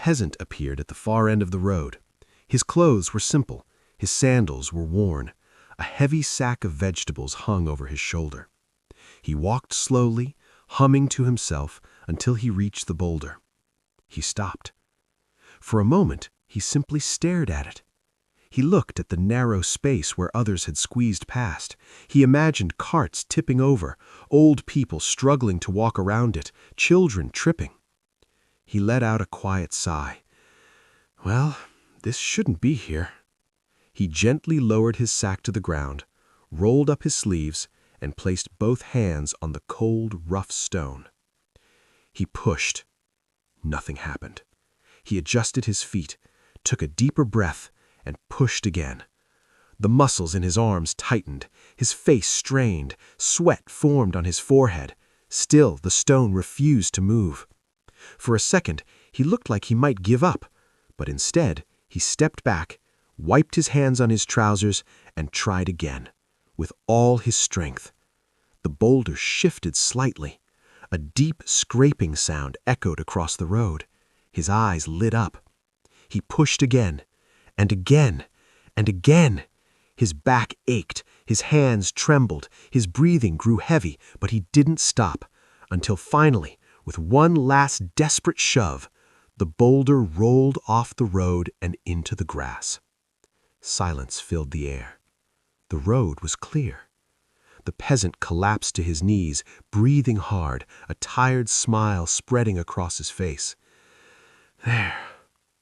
peasant appeared at the far end of the road. His clothes were simple, his sandals were worn. A heavy sack of vegetables hung over his shoulder. He walked slowly, humming to himself, until he reached the boulder. He stopped. For a moment, he simply stared at it. He looked at the narrow space where others had squeezed past. He imagined carts tipping over, old people struggling to walk around it, children tripping. He let out a quiet sigh. Well, this shouldn't be here. He gently lowered his sack to the ground, rolled up his sleeves, and placed both hands on the cold, rough stone. He pushed. Nothing happened. He adjusted his feet, took a deeper breath, and pushed again. The muscles in his arms tightened, his face strained, sweat formed on his forehead. Still, the stone refused to move. For a second, he looked like he might give up, but instead, he stepped back, wiped his hands on his trousers, and tried again, with all his strength. The boulder shifted slightly. A deep scraping sound echoed across the road. His eyes lit up. He pushed again, and again, and again. His back ached, his hands trembled, his breathing grew heavy, but he didn't stop, until finally, with one last desperate shove, the boulder rolled off the road and into the grass. Silence filled the air. The road was clear. The peasant collapsed to his knees, breathing hard, a tired smile spreading across his face. "There,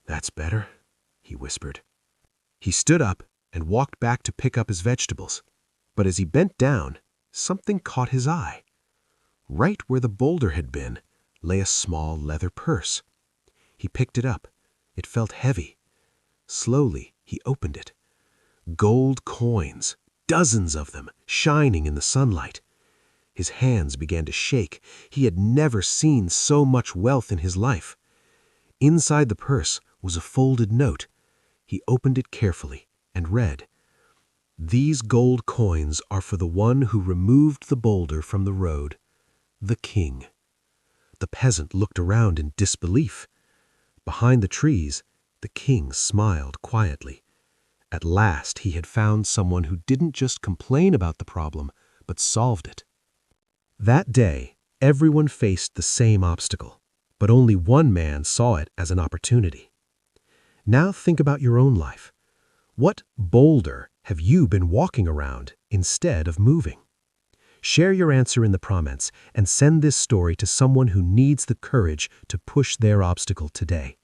that's better," he whispered. He stood up and walked back to pick up his vegetables. But as he bent down, something caught his eye. Right where the boulder had been lay a small leather purse. He picked it up. It felt heavy. Slowly, he opened it. Gold coins, dozens of them, shining in the sunlight. His hands began to shake. He had never seen so much wealth in his life. Inside the purse was a folded note. He opened it carefully and read, "These gold coins are for the one who removed the boulder from the road, the king." The peasant looked around in disbelief. Behind the trees, the king smiled quietly. At last he had found someone who didn't just complain about the problem, but solved it. That day, everyone faced the same obstacle, but only one man saw it as an opportunity. Now think about your own life. What boulder have you been walking around instead of moving? Share your answer in the comments and send this story to someone who needs the courage to push their obstacle today.